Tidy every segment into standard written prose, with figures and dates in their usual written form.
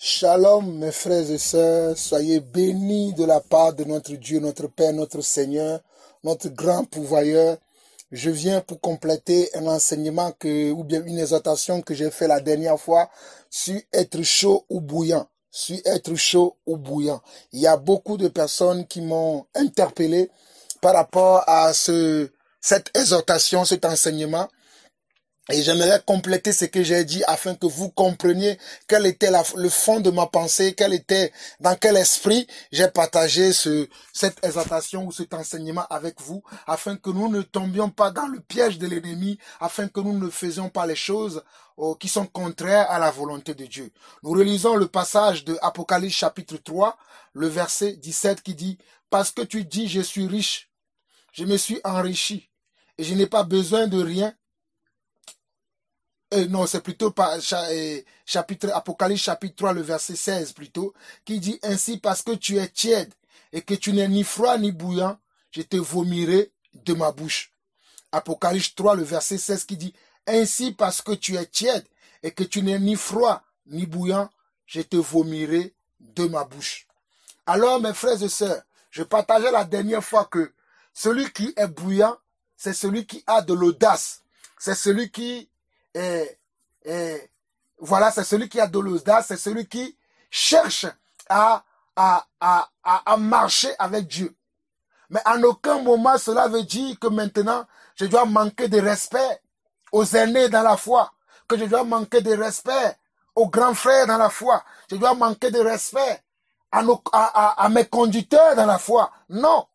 Shalom mes frères et sœurs, soyez bénis de la part de notre Dieu, notre Père, notre Seigneur, notre grand pourvoyeur. Je viens pour compléter un enseignement ou bien une exhortation que j'ai fait la dernière fois sur être chaud ou bouillant. Sur être chaud ou bouillant. Il y a beaucoup de personnes qui m'ont interpellé par rapport à cette exhortation, cet enseignement. Et j'aimerais compléter ce que j'ai dit afin que vous compreniez quel était le fond de ma pensée, dans quel esprit j'ai partagé cette exhortation ou cet enseignement avec vous, afin que nous ne tombions pas dans le piège de l'ennemi, afin que nous ne faisions pas les choses qui sont contraires à la volonté de Dieu. Nous relisons le passage de Apocalypse chapitre 3, le verset 17 qui dit « Parce que tu dis, je suis riche, je me suis enrichi, et je n'ai pas besoin de rien. » Non, c'est plutôt Apocalypse chapitre 3, le verset 16 plutôt, qui dit « Ainsi parce que tu es tiède et que tu n'es ni froid ni bouillant, je te vomirai de ma bouche. » Apocalypse 3, le verset 16 qui dit « Ainsi parce que tu es tiède et que tu n'es ni froid ni bouillant, je te vomirai de ma bouche. » Alors mes frères et sœurs, je partageais la dernière fois que celui qui est bouillant, c'est celui qui a de l'audace, c'est celui qui voilà, c'est celui qui a de l'audace, c'est celui qui cherche à marcher avec Dieu. Mais en aucun moment cela veut dire que maintenant je dois manquer de respect aux aînés dans la foi, que je dois manquer de respect aux grands frères dans la foi, je dois manquer de respect à mes conducteurs dans la foi. Non.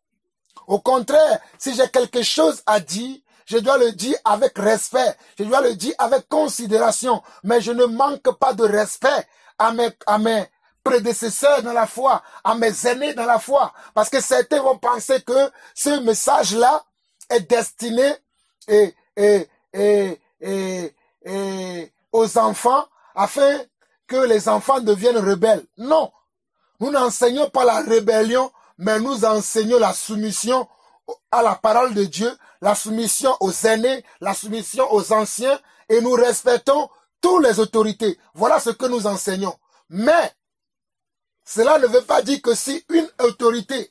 Au contraire, si j'ai quelque chose à dire, je dois le dire avec respect, je dois le dire avec considération, mais je ne manque pas de respect à mes prédécesseurs dans la foi, à mes aînés dans la foi, parce que certains vont penser que ce message-là est destiné aux enfants, afin que les enfants deviennent rebelles. Non, nous n'enseignons pas la rébellion, mais nous enseignons la soumission à la parole de Dieu, la soumission aux aînés, la soumission aux anciens, et nous respectons toutes les autorités. Voilà ce que nous enseignons. Mais cela ne veut pas dire que si une autorité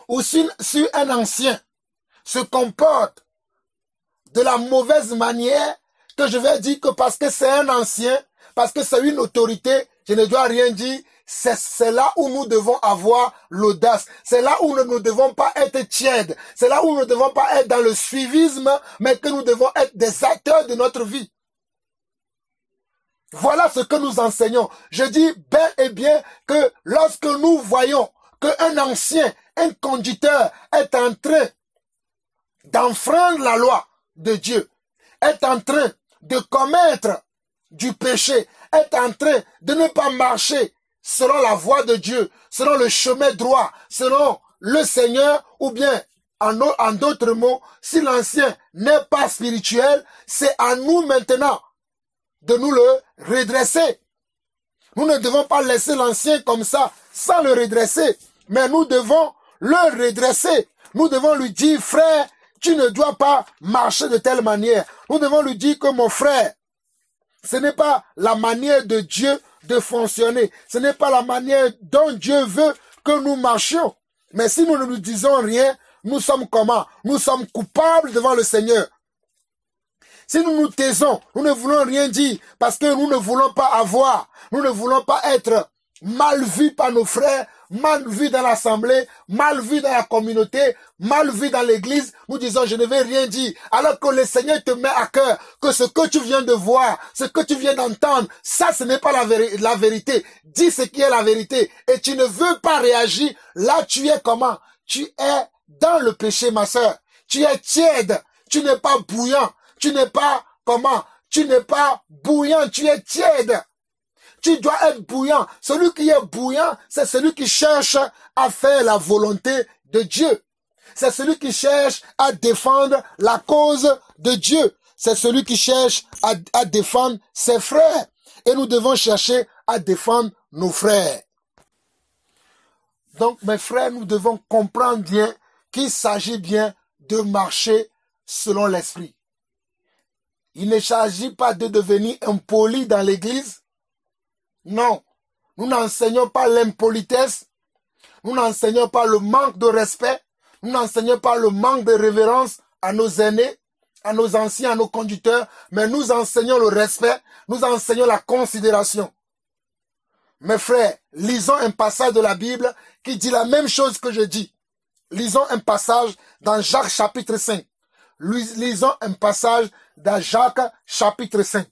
ou si un ancien se comporte de la mauvaise manière, que je vais dire que parce que c'est un ancien, parce que c'est une autorité, je ne dois rien dire. C'est là où nous devons avoir l'audace. C'est là où nous ne devons pas être tièdes. C'est là où nous ne devons pas être dans le suivisme, mais que nous devons être des acteurs de notre vie. Voilà ce que nous enseignons. Je dis bel et bien que lorsque nous voyons qu'un ancien, un conducteur est en train d'enfreindre la loi de Dieu, est en train de commettre du péché, est en train de ne pas marcher selon la voie de Dieu, selon le chemin droit, selon le Seigneur, ou bien, en d'autres mots, si l'ancien n'est pas spirituel, c'est à nous maintenant de nous le redresser. Nous ne devons pas laisser l'ancien comme ça, sans le redresser, mais nous devons le redresser. Nous devons lui dire, frère, tu ne dois pas marcher de telle manière. Nous devons lui dire que mon frère, ce n'est pas la manière de Dieu de fonctionner. Ce n'est pas la manière dont Dieu veut que nous marchions. Mais si nous ne nous disons rien, nous sommes comment? Nous sommes coupables devant le Seigneur. Si nous nous taisons, nous ne voulons rien dire parce que nous ne voulons pas avoir, nous ne voulons pas être mal vus par nos frères, mal vus dans l'assemblée, mal vus dans la communauté, mal vus dans l'église, nous disons je ne vais rien dire, alors que le Seigneur te met à cœur que ce que tu viens de voir, ce que tu viens d'entendre, ça ce n'est pas la vérité. Dis ce qui est la vérité et tu ne veux pas réagir, là tu es comment? Tu es dans le péché ma sœur, tu es tiède, tu n'es pas bouillant, tu n'es pas comment? Tu n'es pas bouillant, tu es tiède. Tu dois être bouillant. Celui qui est bouillant, c'est celui qui cherche à faire la volonté de Dieu. C'est celui qui cherche à défendre la cause de Dieu. C'est celui qui cherche à défendre ses frères. Et nous devons chercher à défendre nos frères. Donc, mes frères, nous devons comprendre bien qu'il s'agit bien de marcher selon l'esprit. Il ne s'agit pas de devenir impoli dans l'église. Non, Nous n'enseignons pas l'impolitesse. Nous n'enseignons pas le manque de respect. Nous n'enseignons pas le manque de révérence à nos aînés, à nos anciens, à nos conducteurs. Mais nous enseignons le respect. Nous enseignons la considération. Mes frères, lisons un passage de la Bible qui dit la même chose que je dis. Lisons un passage dans Jacques chapitre 5. Lisons un passage dans Jacques chapitre 5.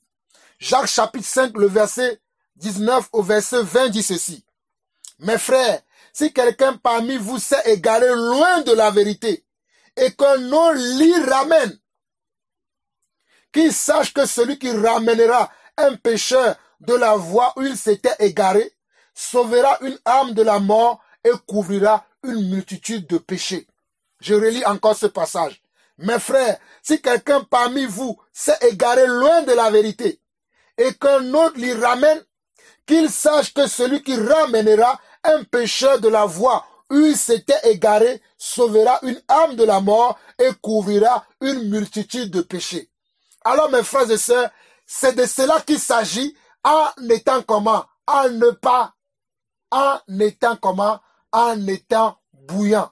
Jacques chapitre 5, le verset 19 au verset 20 dit ceci. Mes frères, si quelqu'un parmi vous s'est égaré loin de la vérité et qu'un autre l'y ramène, qu'il sache que celui qui ramènera un pécheur de la voie où il s'était égaré sauvera une âme de la mort et couvrira une multitude de péchés. Je relis encore ce passage. Mes frères, si quelqu'un parmi vous s'est égaré loin de la vérité et qu'un autre l'y ramène, qu'il sache que celui qui ramènera un pécheur de la voie où il s'était égaré sauvera une âme de la mort et couvrira une multitude de péchés. Alors mes frères et sœurs, c'est de cela qu'il s'agit en étant comment? En étant bouillant.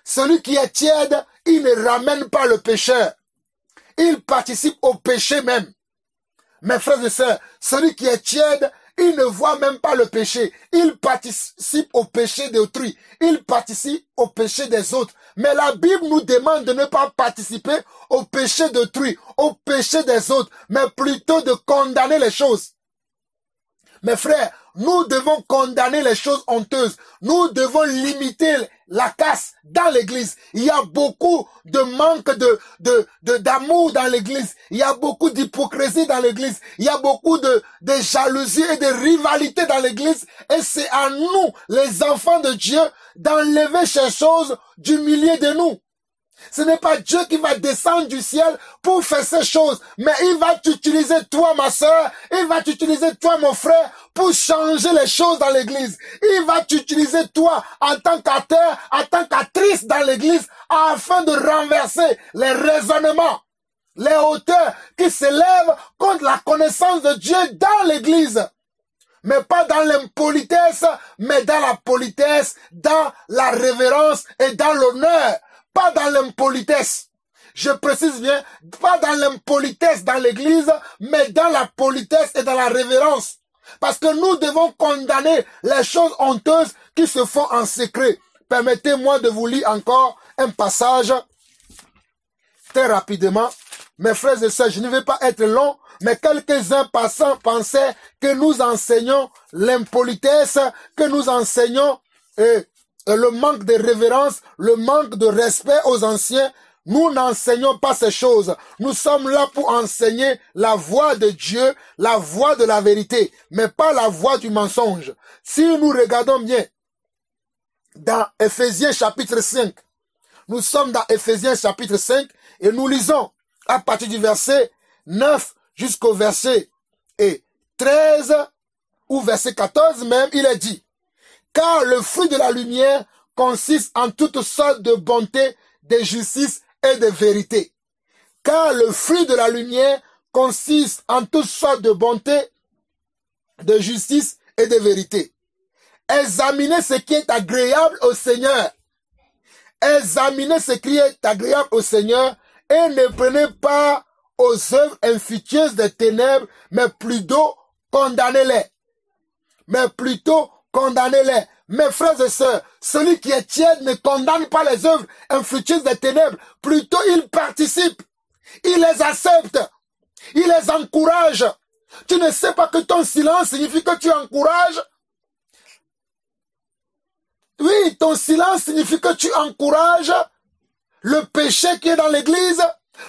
Celui qui est tiède, il ne ramène pas le pécheur. Il participe au péché même. Mes frères et sœurs, celui qui est tiède, il ne voit même pas le péché. Il participe au péché d'autrui. Il participe au péché des autres. Mais la Bible nous demande de ne pas participer au péché d'autrui, au péché des autres, mais plutôt de condamner les choses. Mes frères, nous devons condamner les choses honteuses. Nous devons limiter la casse dans l'église. Il y a beaucoup de manque d'amour dans l'église. Il y a beaucoup d'hypocrisie dans l'église. Il y a beaucoup de jalousie et de rivalité dans l'église. Et c'est à nous, les enfants de Dieu, d'enlever ces choses du milieu de nous. Ce n'est pas Dieu qui va descendre du ciel pour faire ces choses, mais il va t'utiliser toi, ma soeur, il va t'utiliser toi, mon frère, pour changer les choses dans l'église. Il va t'utiliser toi en tant qu'acteur, en tant qu'actrice dans l'église, afin de renverser les raisonnements, les hauteurs qui s'élèvent contre la connaissance de Dieu dans l'église. Mais pas dans l'impolitesse, mais dans la politesse, dans la révérence et dans l'honneur. Pas dans l'impolitesse. Je précise bien, pas dans l'impolitesse dans l'église, mais dans la politesse et dans la révérence. Parce que nous devons condamner les choses honteuses qui se font en secret. Permettez-moi de vous lire encore un passage très rapidement. Mes frères et sœurs, je ne vais pas être long, mais quelques-uns passants pensaient que nous enseignons l'impolitesse, que nous enseignons le manque de révérence, le manque de respect aux anciens. Nous n'enseignons pas ces choses. Nous sommes là pour enseigner la voie de Dieu, la voie de la vérité, mais pas la voie du mensonge. Si nous regardons bien dans Éphésiens chapitre 5, nous sommes dans Éphésiens chapitre 5 et nous lisons à partir du verset 9 jusqu'au verset 13 ou verset 14 même, il est dit: car le fruit de la lumière consiste en toutes sortes de bonté, de justice et de vérité. Car le fruit de la lumière consiste en toutes sortes de bonté, de justice et de vérité. Examinez ce qui est agréable au Seigneur. Examinez ce qui est agréable au Seigneur et ne prenez pas aux œuvres infructueuses des ténèbres, mais plutôt condamnez-les. Condamnez-les. Mes frères et sœurs, celui qui est tiède ne condamne pas les œuvres infructueuses des ténèbres. Plutôt, il participe. Il les accepte. Il les encourage. Tu ne sais pas que ton silence signifie que tu encourages? Oui, ton silence signifie que tu encourages le péché qui est dans l'église,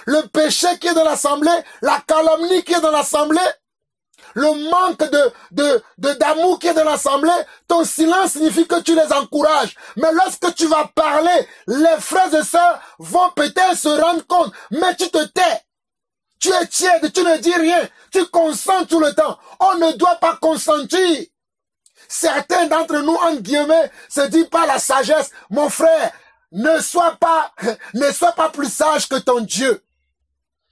le péché qui est dans l'assemblée, la calomnie qui est dans l'assemblée, le manque d'amour qui est dans l'assemblée. Ton silence signifie que tu les encourages. Mais lorsque tu vas parler, les frères et sœurs vont peut-être se rendre compte, mais tu te tais. Tu es tiède, tu ne dis rien, tu consens tout le temps. On ne doit pas consentir. Certains d'entre nous, en guillemets, se disent par la sagesse: mon frère, ne sois pas plus sage que ton Dieu.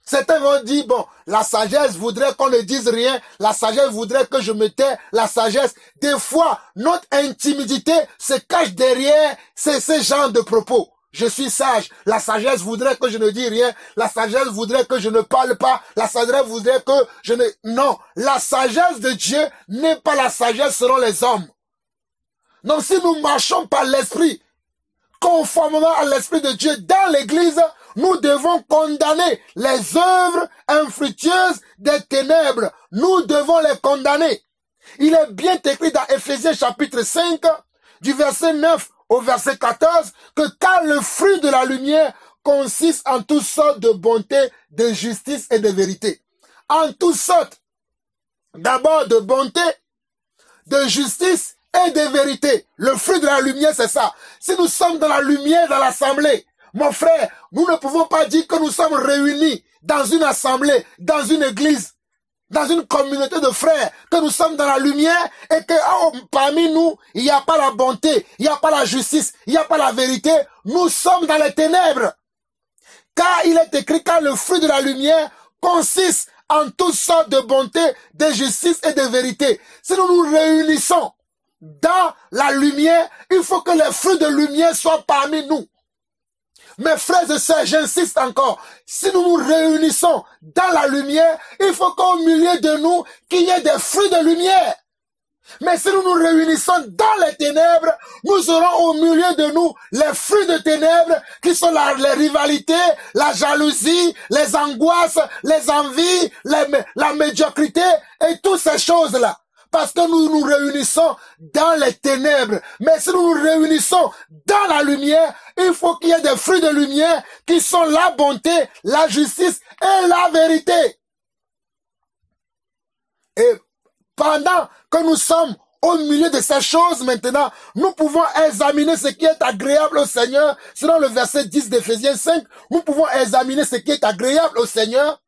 Certains vont dire, bon, la sagesse voudrait qu'on ne dise rien, la sagesse voudrait que je me tais, la sagesse. Des fois, notre intimidité se cache derrière ces genres de propos. Je suis sage, la sagesse voudrait que je ne dise rien, la sagesse voudrait que je ne parle pas, la sagesse voudrait que je ne... Non, la sagesse de Dieu n'est pas la sagesse selon les hommes. Donc si nous marchons par l'esprit, conformément à l'esprit de Dieu dans l'église, nous devons condamner les œuvres infructueuses des ténèbres. Nous devons les condamner. Il est bien écrit dans Éphésiens chapitre 5, du verset 9 au verset 14, que car le fruit de la lumière consiste en toutes sortes de bonté, de justice et de vérité. En toutes sortes. D'abord de bonté, de justice et de vérité. Le fruit de la lumière, c'est ça. Si nous sommes dans la lumière dans l'assemblée, mon frère, nous ne pouvons pas dire que nous sommes réunis dans une assemblée, dans une église, dans une communauté de frères, que nous sommes dans la lumière et que parmi nous, il n'y a pas la bonté, il n'y a pas la justice, il n'y a pas la vérité. Nous sommes dans les ténèbres. Car il est écrit, car le fruit de la lumière consiste en toutes sortes de bonté, de justice et de vérité. Si nous nous réunissons dans la lumière, il faut que les fruits de lumière soient parmi nous. Mes frères et sœurs, j'insiste encore, si nous nous réunissons dans la lumière, il faut qu'au milieu de nous, qu'il y ait des fruits de lumière. Mais si nous nous réunissons dans les ténèbres, nous aurons au milieu de nous les fruits de ténèbres qui sont les rivalités, la jalousie, les angoisses, les envies, la médiocrité et toutes ces choses-là. Parce que nous nous réunissons dans les ténèbres. Mais si nous nous réunissons dans la lumière, il faut qu'il y ait des fruits de lumière qui sont la bonté, la justice et la vérité. Et pendant que nous sommes au milieu de ces choses maintenant, nous pouvons examiner ce qui est agréable au Seigneur. Selon le verset 10 d'Éphésiens 5, nous pouvons examiner ce qui est agréable au Seigneur.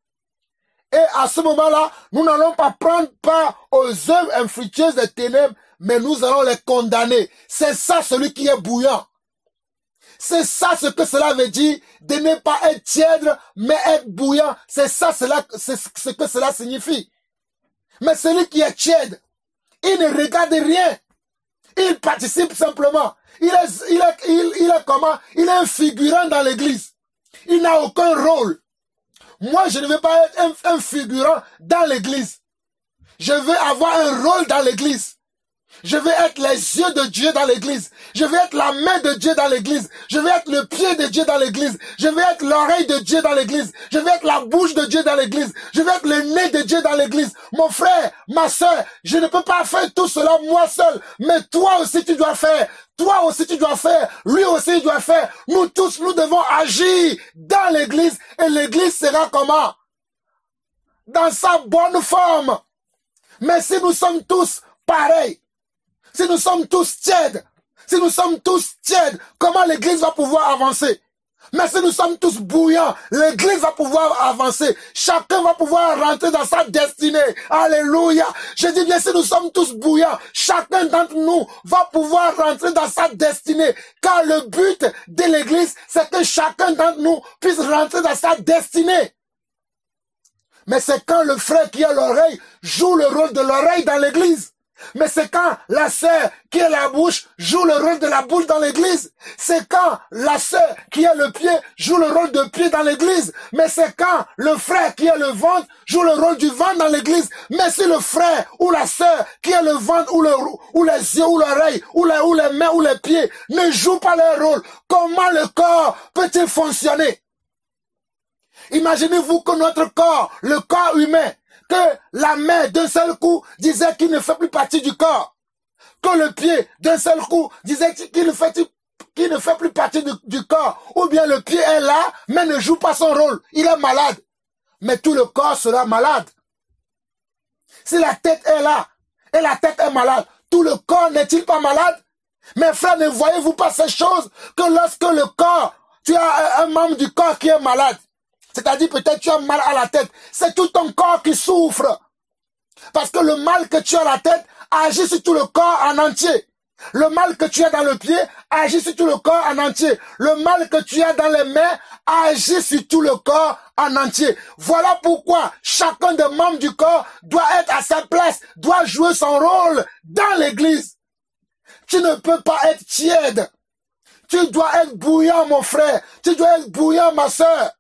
Et à ce moment-là, nous n'allons pas prendre part aux œuvres infructueuses des ténèbres, mais nous allons les condamner. C'est ça celui qui est bouillant. C'est ça ce que cela veut dire, de ne pas être tiède, mais être bouillant. C'est ça c'est ce que cela signifie. Mais celui qui est tiède, il ne regarde rien. Il participe simplement. Il est comment? Il est un figurant dans l'église. Il n'a aucun rôle. Moi, je ne veux pas être un figurant dans l'église. Je veux avoir un rôle dans l'église. Je veux être les yeux de Dieu dans l'église. Je veux être la main de Dieu dans l'église. Je veux être le pied de Dieu dans l'église. Je veux être l'oreille de Dieu dans l'église. Je veux être la bouche de Dieu dans l'église. Je veux être le nez de Dieu dans l'église. Mon frère, ma soeur, je ne peux pas faire tout cela moi seul. Mais toi aussi tu dois faire. Toi aussi tu dois faire. Lui aussi il doit faire. Nous tous, nous devons agir dans l'église. Et l'église sera comment? Dans sa bonne forme. Mais si nous sommes tous pareils, si nous sommes tous tièdes, comment l'église va pouvoir avancer? Mais si nous sommes tous bouillants, l'église va pouvoir avancer. Chacun va pouvoir rentrer dans sa destinée. Alléluia. Je dis bien, si nous sommes tous bouillants, chacun d'entre nous va pouvoir rentrer dans sa destinée. Car le but de l'église, c'est que chacun d'entre nous puisse rentrer dans sa destinée. Mais c'est quand le frère qui a l'oreille joue le rôle de l'oreille dans l'église. Mais c'est quand la sœur qui a la bouche joue le rôle de la bouche dans l'église. C'est quand la sœur qui a le pied joue le rôle de pied dans l'église. Mais c'est quand le frère qui a le ventre joue le rôle du ventre dans l'église. Mais si le frère ou la sœur qui a le ventre ou les yeux ou l'oreille ou les mains ou les pieds ne joue pas leur rôle, comment le corps peut-il fonctionner? Imaginez-vous que notre corps, le corps humain, que la main d'un seul coup disait qu'il ne fait plus partie du corps. Que le pied d'un seul coup disait qu'il ne fait plus partie du corps. Ou bien le pied est là, mais ne joue pas son rôle. Il est malade. Mais tout le corps sera malade. Si la tête est là, et la tête est malade, tout le corps n'est-il pas malade? Mes frères, ne voyez-vous pas ces choses? Que lorsque le corps, tu as un membre du corps qui est malade, c'est-à-dire peut-être tu as mal à la tête. C'est tout ton corps qui souffre. Parce que le mal que tu as à la tête agit sur tout le corps en entier. Le mal que tu as dans le pied agit sur tout le corps en entier. Le mal que tu as dans les mains agit sur tout le corps en entier. Voilà pourquoi chacun des membres du corps doit être à sa place, doit jouer son rôle dans l'église. Tu ne peux pas être tiède. Tu dois être bouillant, mon frère. Tu dois être bouillant, ma sœur.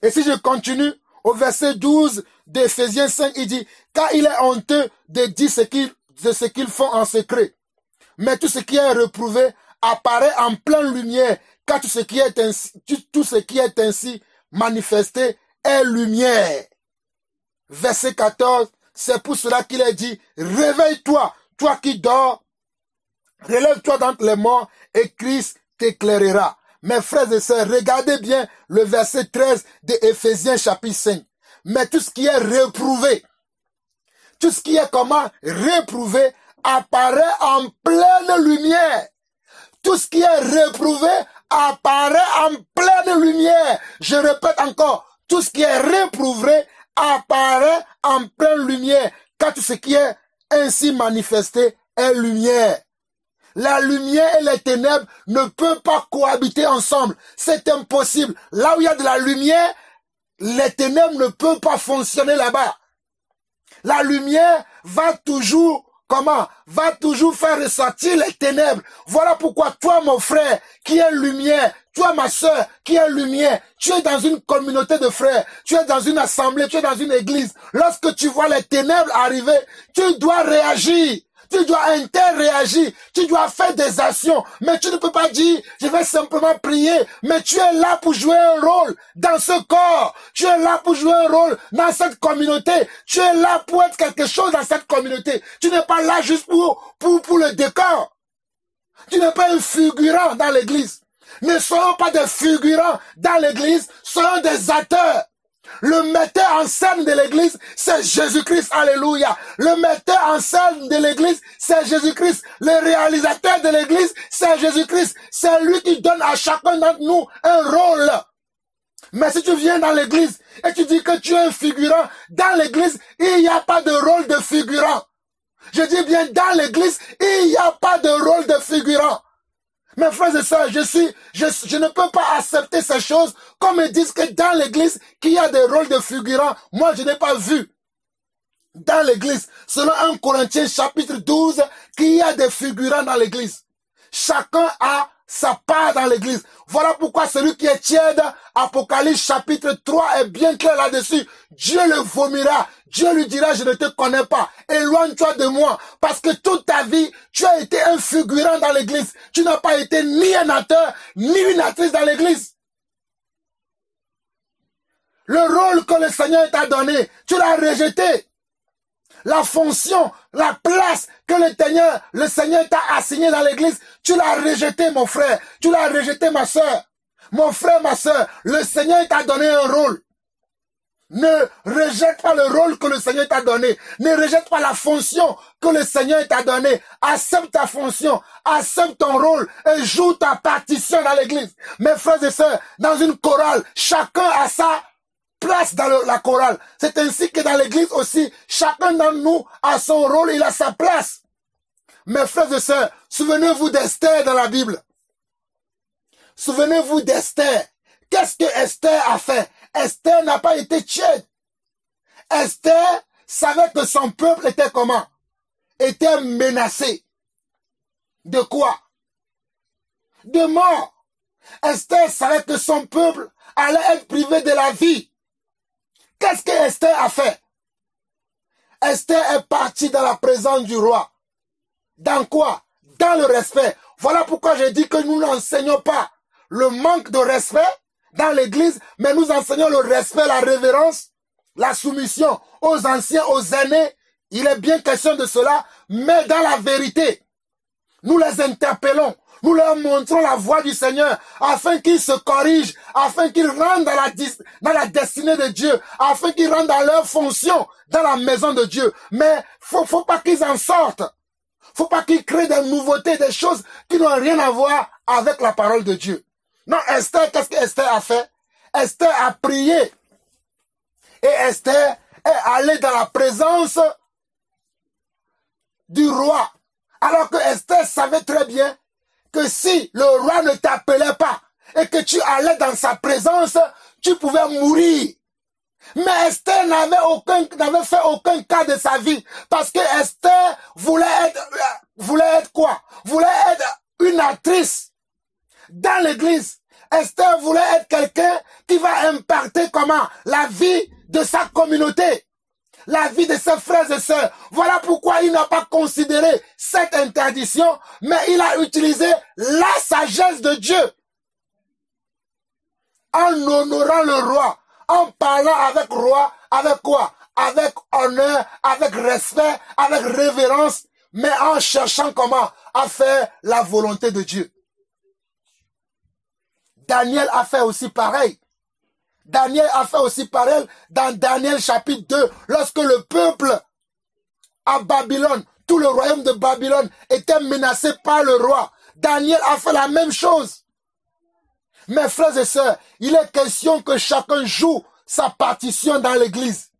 Et si je continue, au verset 12 d'Éphésiens 5, il dit, car il est honteux de dire ce qu'ils font en secret. Mais tout ce qui est reprouvé apparaît en pleine lumière, car tout ce qui est ainsi manifesté est lumière. Verset 14, c'est pour cela qu'il est dit, réveille-toi, toi qui dors, relève-toi d'entre les morts et Christ t'éclairera. Mes frères et sœurs, regardez bien le verset 13 de Éphésiens chapitre 5. Mais tout ce qui est reprouvé, tout ce qui est reprouvé apparaît en pleine lumière. Tout ce qui est reprouvé apparaît en pleine lumière. Je répète encore, tout ce qui est reprouvé apparaît en pleine lumière, car tout ce qui est ainsi manifesté est lumière. La lumière et les ténèbres ne peuvent pas cohabiter ensemble. C'est impossible. Là où il y a de la lumière, les ténèbres ne peuvent pas fonctionner là-bas. La lumière va toujours, va toujours faire ressortir les ténèbres. Voilà pourquoi toi, mon frère, qui es lumière, toi, ma soeur, qui es lumière, tu es dans une communauté de frères, tu es dans une assemblée, tu es dans une église. Lorsque tu vois les ténèbres arriver, tu dois réagir. Tu dois interréagir, tu dois faire des actions, mais tu ne peux pas dire, je vais simplement prier, mais tu es là pour jouer un rôle dans ce corps, tu es là pour jouer un rôle dans cette communauté, tu es là pour être quelque chose dans cette communauté, tu n'es pas là juste pour le décor, tu n'es pas un figurant dans l'église, ne soyons pas des figurants dans l'église, soyons des acteurs. Le metteur en scène de l'église, c'est Jésus-Christ, alléluia. Le metteur en scène de l'église, c'est Jésus-Christ. Le réalisateur de l'église, c'est Jésus-Christ. C'est lui qui donne à chacun d'entre nous un rôle. Mais si tu viens dans l'église et tu dis que tu es un figurant, dans l'église, il n'y a pas de rôle de figurant. Je dis bien, dans l'église, il n'y a pas de rôle de figurant. Mes frères et sœurs, je ne peux pas accepter ces choses comme ils disent que dans l'église, qu'il y a des rôles de figurants. Moi, je n'ai pas vu dans l'église, selon 1 Corinthiens chapitre 12, qu'il y a des figurants dans l'église. Chacun a sa part dans l'église. Voilà pourquoi celui qui est tiède, Apocalypse chapitre 3 est bien clair là-dessus. Dieu le vomira. Dieu lui dira, je ne te connais pas. Éloigne-toi de moi. Parce que toute ta vie, tu as été un figurant dans l'église. Tu n'as pas été ni un acteur, ni une actrice dans l'église. Le rôle que le Seigneur t'a donné, tu l'as rejeté. La fonction, la place que le Seigneur t'a assignée dans l'église, tu l'as rejeté, mon frère. Tu l'as rejeté, ma soeur. Mon frère, ma soeur, le Seigneur t'a donné un rôle. Ne rejette pas le rôle que le Seigneur t'a donné. Ne rejette pas la fonction que le Seigneur t'a donnée. Accepte ta fonction, accepte ton rôle et joue ta partition dans l'église. Mes frères et sœurs, dans une chorale, chacun a sa place dans la chorale. C'est ainsi que dans l'église aussi, chacun d'entre nous a son rôle, il a sa place. Mes frères et sœurs, souvenez-vous d'Esther dans la Bible. Souvenez-vous d'Esther. Qu'est-ce que Esther a fait? Esther n'a pas été tiède. Esther savait que son peuple était comment? Était menacé. De quoi? De mort. Esther savait que son peuple allait être privé de la vie. Qu'est-ce que Esther a fait? Esther est partie dans la présence du roi. Dans quoi? Dans le respect. Voilà pourquoi je dis que nous n'enseignons pas le manque de respect dans l'église, mais nous enseignons le respect, la révérence, la soumission aux anciens, aux aînés. Il est bien question de cela, mais dans la vérité, nous les interpellons, nous leur montrons la voie du Seigneur, afin qu'ils se corrigent, afin qu'ils rentrent dans la destinée de Dieu, afin qu'ils rentrent dans leur fonction, dans la maison de Dieu. Mais faut pas qu'ils en sortent. Faut pas qu'ils créent des nouveautés, des choses qui n'ont rien à voir avec la parole de Dieu. Non, Esther, qu'est-ce que Esther a fait? Esther a prié. Et Esther est allée dans la présence du roi. Alors que Esther savait très bien que si le roi ne t'appelait pas, et que tu allais dans sa présence, tu pouvais mourir. Mais Esther n'avait fait aucun cas de sa vie. Parce que Esther voulait être quoi? Voulait être une actrice dans l'église. Esther voulait être quelqu'un qui va imparter comment? La vie de sa communauté. La vie de ses frères et sœurs. Voilà pourquoi il n'a pas considéré cette interdiction, mais il a utilisé la sagesse de Dieu. En honorant le roi, en parlant avec roi, avec quoi? Avec honneur, avec respect, avec révérence, mais en cherchant comment? À faire la volonté de Dieu. Daniel a fait aussi pareil. Daniel a fait aussi pareil dans Daniel chapitre 2, lorsque le peuple à Babylone, tout le royaume de Babylone était menacé par le roi. Daniel a fait la même chose. Mes frères et sœurs, il est question que chacun joue sa partition dans l'église.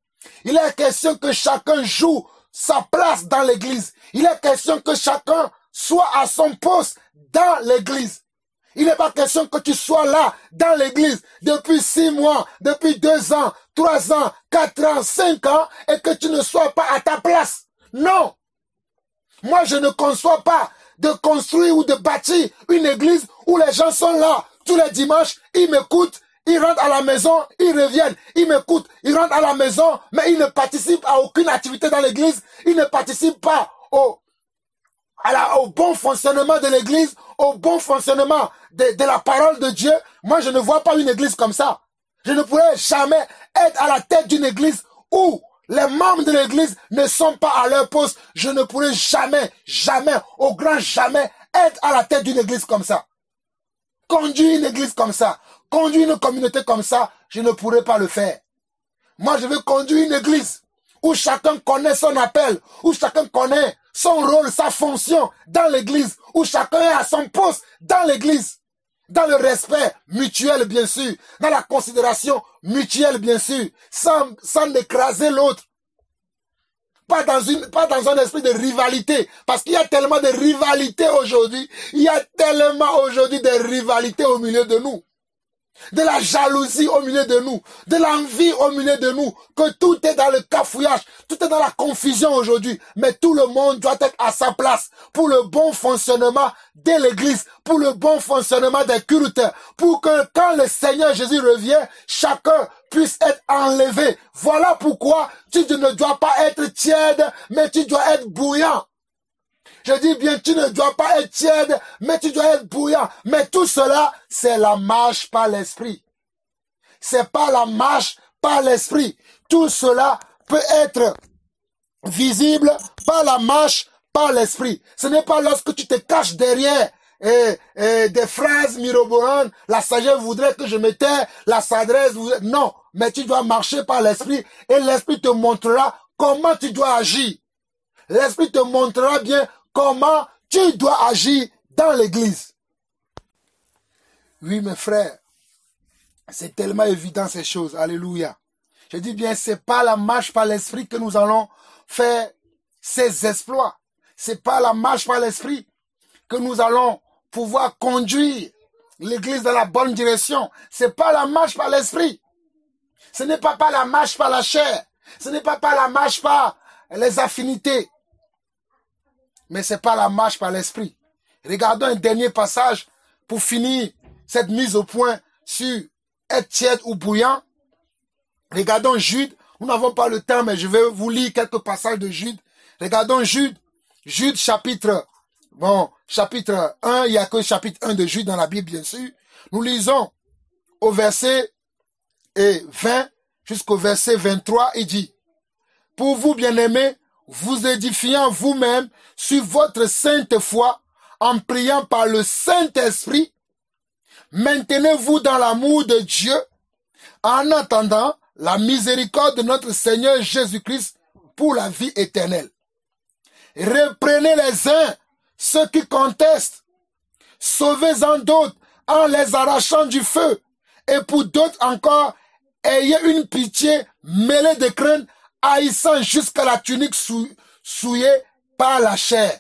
Il est question que chacun joue sa place dans l'église. Il est question que chacun soit à son poste dans l'église. Il n'est pas question que tu sois là dans l'église depuis 6 mois, depuis 2 ans, 3 ans, 4 ans, 5 ans et que tu ne sois pas à ta place. Non. Moi, je ne conçois pas de construire ou de bâtir une église où les gens sont là tous les dimanches, ils m'écoutent, ils rentrent à la maison, ils reviennent, ils m'écoutent, ils rentrent à la maison, mais ils ne participent à aucune activité dans l'église, ils ne participent pas au bon fonctionnement de l'église, au bon fonctionnement de la parole de Dieu. Moi, je ne vois pas une église comme ça. Je ne pourrais jamais être à la tête d'une église où les membres de l'église ne sont pas à leur poste. Je ne pourrais jamais, au grand jamais, être à la tête d'une église comme ça. Conduire une église comme ça, conduire une communauté comme ça, je ne pourrais pas le faire. Moi, je veux conduire une église où chacun connaît son appel, où chacun connaît son rôle, sa fonction dans l'église, où chacun est à son poste dans l'église, dans le respect mutuel, bien sûr, dans la considération mutuelle, bien sûr, sans écraser l'autre. Pas dans un esprit de rivalité, parce qu'il y a tellement de rivalité aujourd'hui, il y a tellement aujourd'hui de rivalité au milieu de nous, de la jalousie au milieu de nous, de l'envie au milieu de nous, que tout est dans le cafouillage, tout est dans la confusion aujourd'hui, mais tout le monde doit être à sa place pour le bon fonctionnement de l'église, pour le bon fonctionnement des cultes, pour que quand le Seigneur Jésus revient, chacun puisse être enlevé. Voilà pourquoi tu ne dois pas être tiède, mais tu dois être bouillant. Je dis bien, tu ne dois pas être tiède, mais tu dois être bouillant. Mais tout cela, c'est la marche par l'esprit. C'est pas la marche par l'esprit. Tout cela peut être visible par la marche par l'esprit. Ce n'est pas lorsque tu te caches derrière des phrases mirobolantes, la sagesse voudrait que je me tais, la sagesse voudrait... Non, mais tu dois marcher par l'esprit et l'esprit te montrera comment tu dois agir. L'esprit te montrera bien comment tu dois agir dans l'église. Oui, mes frères, c'est tellement évident ces choses. Alléluia. Je dis bien, c'est pas la marche par l'esprit que nous allons faire ces exploits. C'est pas la marche par l'esprit que nous allons pouvoir conduire l'église dans la bonne direction. C'est pas la marche par l'esprit. Ce n'est pas la marche par la chair. Ce n'est pas la marche par les affinités. Mais c'est pas la marche par l'esprit. Regardons un dernier passage pour finir cette mise au point sur être tiède ou bouillant. Regardons Jude. Nous n'avons pas le temps, mais je vais vous lire quelques passages de Jude. Regardons Jude. Jude chapitre 1. Il n'y a que le chapitre 1 de Jude dans la Bible, bien sûr. Nous lisons au verset 20 jusqu'au verset 23. Il dit: pour vous, bien-aimés, vous édifiant vous-même sur votre sainte foi, en priant par le Saint-Esprit, maintenez-vous dans l'amour de Dieu, en attendant la miséricorde de notre Seigneur Jésus-Christ pour la vie éternelle. Reprenez les uns ceux qui contestent, sauvez-en d'autres en les arrachant du feu, et pour d'autres encore, ayez une pitié mêlée de crainte, haïssant jusqu'à la tunique souillée par la chair.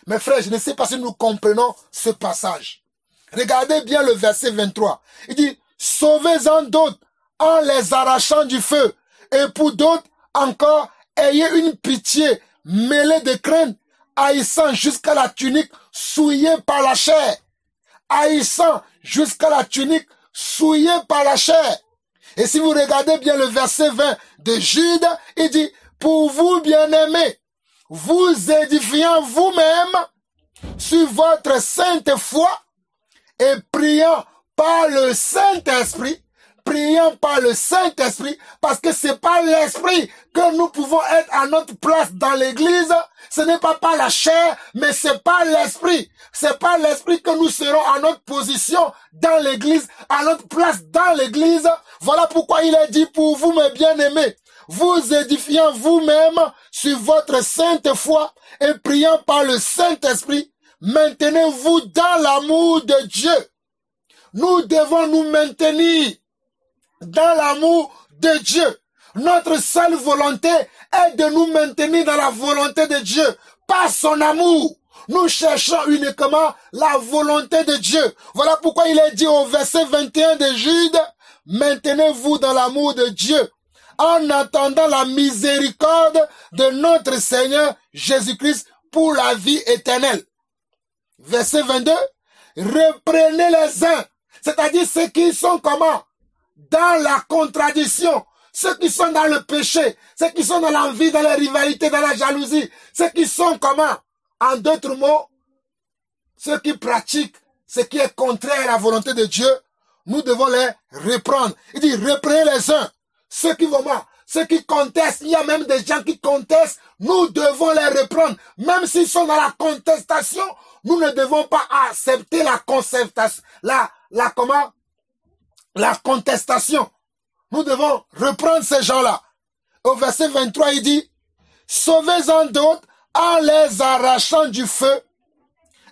Mes frères, je ne sais pas si nous comprenons ce passage. Regardez bien le verset 23. Il dit, sauvez-en d'autres en les arrachant du feu. Et pour d'autres encore, ayez une pitié mêlée de crainte, haïssant jusqu'à la tunique souillée par la chair. Haïssant jusqu'à la tunique souillée par la chair. Et si vous regardez bien le verset 20 de Jude, il dit, pour vous bien-aimés, vous édifiant vous-même sur votre sainte foi et priant par le Saint-Esprit, parce que c'est par l'Esprit que nous pouvons être à notre place dans l'église. Ce n'est pas par la chair, mais c'est par l'Esprit. C'est par l'Esprit que nous serons à notre position dans l'église, à notre place dans l'église. Voilà pourquoi il est dit pour vous, mes bien-aimés, vous édifiant vous-même sur votre sainte foi et priant par le Saint-Esprit, maintenez-vous dans l'amour de Dieu. Nous devons nous maintenir dans l'amour de Dieu. Notre seule volonté est de nous maintenir dans la volonté de Dieu, par son amour. Nous cherchons uniquement la volonté de Dieu. Voilà pourquoi il est dit au verset 21 de Jude, maintenez-vous dans l'amour de Dieu, en attendant la miséricorde de notre Seigneur Jésus-Christ pour la vie éternelle. Verset 22, reprenez les uns, c'est-à-dire ceux qui sont comment? Dans la contradiction, ceux qui sont dans le péché, ceux qui sont dans l'envie, dans la rivalité, dans la jalousie, ceux qui sont comment? En d'autres mots, ceux qui pratiquent ce qui est contraire à la volonté de Dieu, nous devons les reprendre. Il dit, reprenez les uns, ceux qui vraiment, ceux qui contestent, il y a même des gens qui contestent, nous devons les reprendre. Même s'ils sont dans la contestation, nous ne devons pas accepter la contestation, la contestation. Nous devons reprendre ces gens-là. Au verset 23, il dit, sauvez-en d'autres en les arrachant du feu.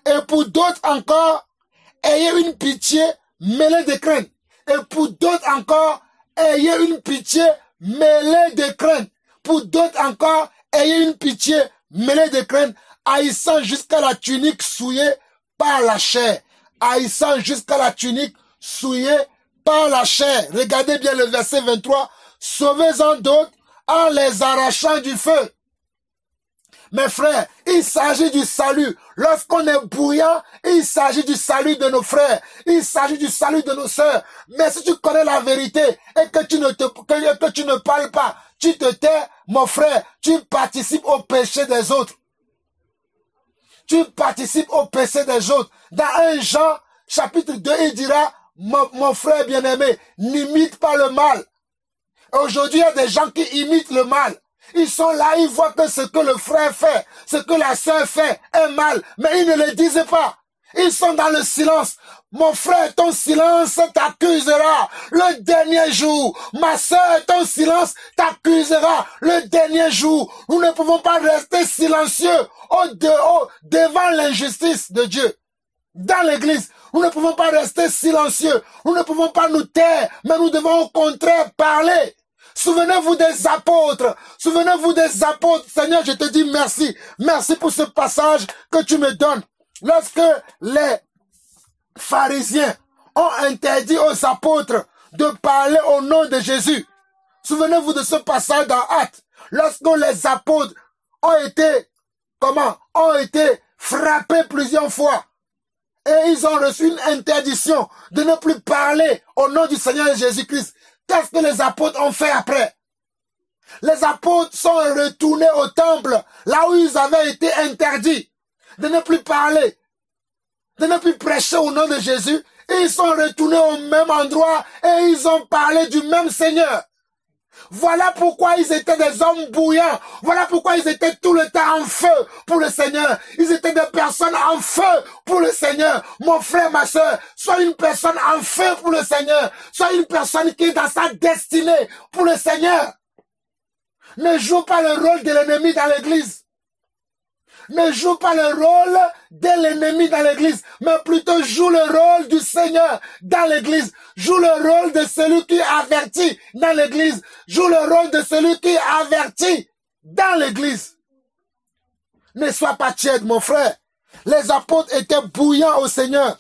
Et pour d'autres encore, ayez une pitié mêlée de crainte. Et pour d'autres encore, ayez une pitié mêlée de crainte. Pour d'autres encore, ayez une pitié mêlée de crainte, haïssant jusqu'à la tunique souillée par la chair. Haïssant jusqu'à la tunique souillée par la chair. Regardez bien le verset 23. Sauvez-en d'autres en les arrachant du feu. Mes frères, il s'agit du salut. Lorsqu'on est bouillant, il s'agit du salut de nos frères. Il s'agit du salut de nos sœurs. Mais si tu connais la vérité et que tu ne parles pas, tu te tais, mon frère, tu participes au péché des autres. Tu participes au péché des autres. Dans 1 Jean, chapitre 2, il dira, mon frère bien-aimé, n'imite pas le mal. Aujourd'hui, il y a des gens qui imitent le mal. Ils sont là, ils voient que ce que le frère fait, ce que la sœur fait est mal, mais ils ne le disent pas. Ils sont dans le silence. Mon frère, ton silence t'accusera le dernier jour. Ma sœur, ton silence t'accusera le dernier jour. Nous ne pouvons pas rester silencieux devant l'injustice de Dieu. Dans l'église, nous ne pouvons pas rester silencieux. Nous ne pouvons pas nous taire, mais nous devons au contraire parler. Souvenez-vous des apôtres. Souvenez-vous des apôtres. Seigneur, je te dis merci. Merci pour ce passage que tu me donnes. Lorsque les pharisiens ont interdit aux apôtres de parler au nom de Jésus. Souvenez-vous de ce passage dans Actes. Lorsque les apôtres ont été, ont été frappés plusieurs fois. Et ils ont reçu une interdiction de ne plus parler au nom du Seigneur Jésus-Christ. Qu'est-ce que les apôtres ont fait après? Les apôtres sont retournés au temple, là où ils avaient été interdits de ne plus parler, de ne plus prêcher au nom de Jésus. Et ils sont retournés au même endroit et ils ont parlé du même Seigneur. Voilà pourquoi ils étaient des hommes bouillants. Voilà pourquoi ils étaient tout le temps en feu pour le Seigneur. Ils étaient des personnes en feu pour le Seigneur. Mon frère, ma soeur, sois une personne en feu pour le Seigneur. Sois une personne qui est dans sa destinée pour le Seigneur. Ne joue pas le rôle de l'ennemi dans l'église. Ne joue pas le rôle de l'ennemi dans l'église, mais plutôt joue le rôle du Seigneur dans l'église. Joue le rôle de celui qui avertit dans l'église. Joue le rôle de celui qui avertit dans l'église. Ne sois pas tiède, mon frère. Les apôtres étaient bouillants au Seigneur.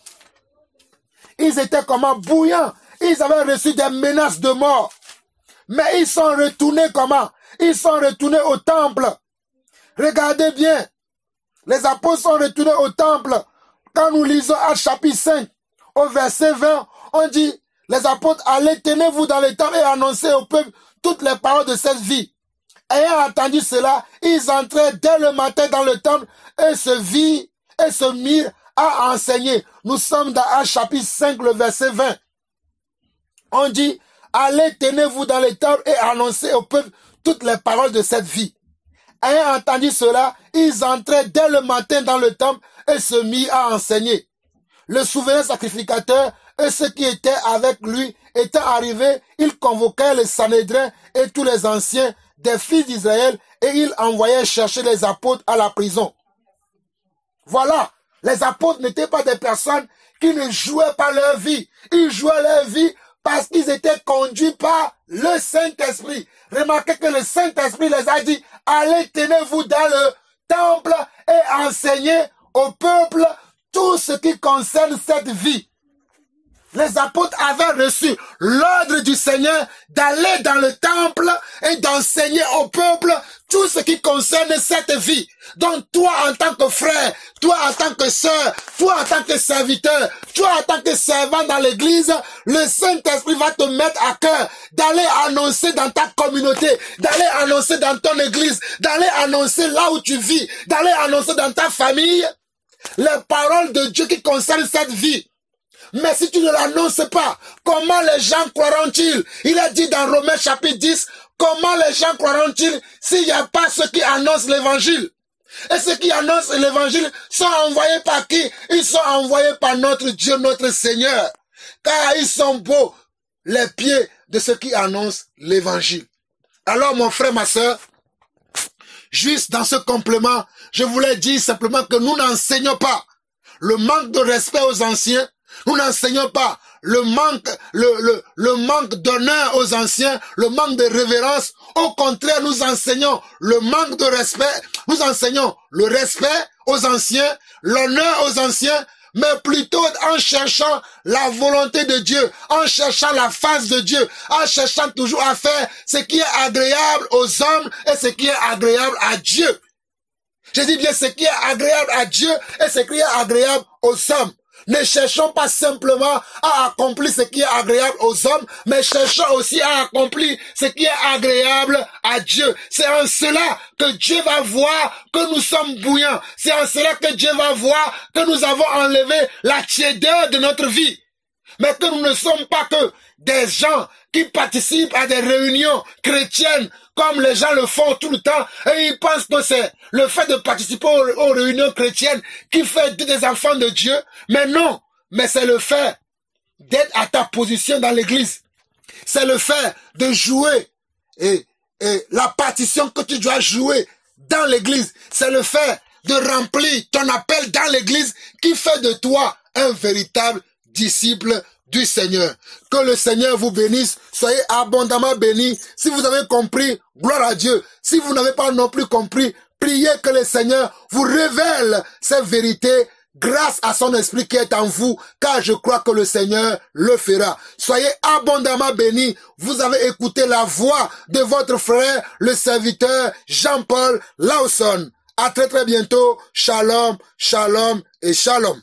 ils étaient comment? Bouillants. Ils avaient reçu des menaces de mort. Mais ils sont retournés comment? Ils sont retournés au temple. Regardez bien. Les apôtres sont retournés au temple. Quand nous lisons à chapitre 5, au verset 20, on dit, les apôtres, allez, tenez-vous dans le temple et annoncez au peuple toutes les paroles de cette vie. Ayant entendu cela, ils entraient dès le matin dans le temple et se mirent à enseigner. Nous sommes dans Actes chapitre 5, le verset 20. On dit, allez, tenez-vous dans le temple et annoncez au peuple toutes les paroles de cette vie. Ayant entendu cela, ils entraient dès le matin dans le temple et se mirent à enseigner. Le souverain sacrificateur et ceux qui étaient avec lui étant arrivés, ils convoquaient les Sanhédrins et tous les anciens des fils d'Israël et ils envoyaient chercher les apôtres à la prison. Voilà, les apôtres n'étaient pas des personnes qui ne jouaient pas leur vie. Ils jouaient leur vie parce qu'ils étaient conduits par le Saint-Esprit. Remarquez que le Saint-Esprit les a dit, allez, tenez-vous dans le temple et enseignez au peuple tout ce qui concerne cette vie. Les apôtres avaient reçu l'ordre du Seigneur d'aller dans le temple et d'enseigner au peuple tout ce qui concerne cette vie. Donc toi en tant que frère, toi en tant que sœur, toi en tant que serviteur, toi en tant que servant dans l'église, le Saint-Esprit va te mettre à cœur d'aller annoncer dans ta communauté, d'aller annoncer dans ton église, d'aller annoncer là où tu vis, d'aller annoncer dans ta famille les paroles de Dieu qui concernent cette vie. Mais si tu ne l'annonces pas, comment les gens croiront-ils? Il a dit dans Romains chapitre 10, comment les gens croiront-ils s'il n'y a pas ceux qui annoncent l'évangile? Et ceux qui annoncent l'évangile sont envoyés par qui? Ils sont envoyés par notre Dieu, notre Seigneur. Car ils sont beaux, les pieds de ceux qui annoncent l'évangile. Alors mon frère, ma soeur, juste dans ce complément, je voulais dire simplement que nous n'enseignons pas le manque de respect aux anciens. Nous n'enseignons pas le manque d'honneur aux anciens, le manque de révérence. Au contraire, nous enseignons le manque de respect. Nous enseignons le respect aux anciens, l'honneur aux anciens, mais plutôt en cherchant la volonté de Dieu, en cherchant la face de Dieu, en cherchant toujours à faire ce qui est agréable aux hommes et ce qui est agréable à Dieu. Je dis bien ce qui est agréable à Dieu et ce qui est agréable aux hommes. Ne cherchons pas simplement à accomplir ce qui est agréable aux hommes, mais cherchons aussi à accomplir ce qui est agréable à Dieu. C'est en cela que Dieu va voir que nous sommes bouillants. C'est en cela que Dieu va voir que nous avons enlevé la tiédeur de notre vie. Mais que nous ne sommes pas que des gens qui participent à des réunions chrétiennes comme les gens le font tout le temps et ils pensent que c'est le fait de participer aux réunions chrétiennes qui fait des enfants de Dieu. Mais non, mais c'est le fait d'être à ta position dans l'église. C'est le fait de jouer et la partition que tu dois jouer dans l'église. C'est le fait de remplir ton appel dans l'église qui fait de toi un véritable disciple du Seigneur. Que le Seigneur vous bénisse. Soyez abondamment bénis. Si vous avez compris, gloire à Dieu. Si vous n'avez pas non plus compris, priez que le Seigneur vous révèle ces vérités grâce à son esprit qui est en vous, car je crois que le Seigneur le fera. Soyez abondamment bénis. Vous avez écouté la voix de votre frère, le serviteur Jean-Paul Lawson. À très très bientôt. Shalom, shalom et shalom.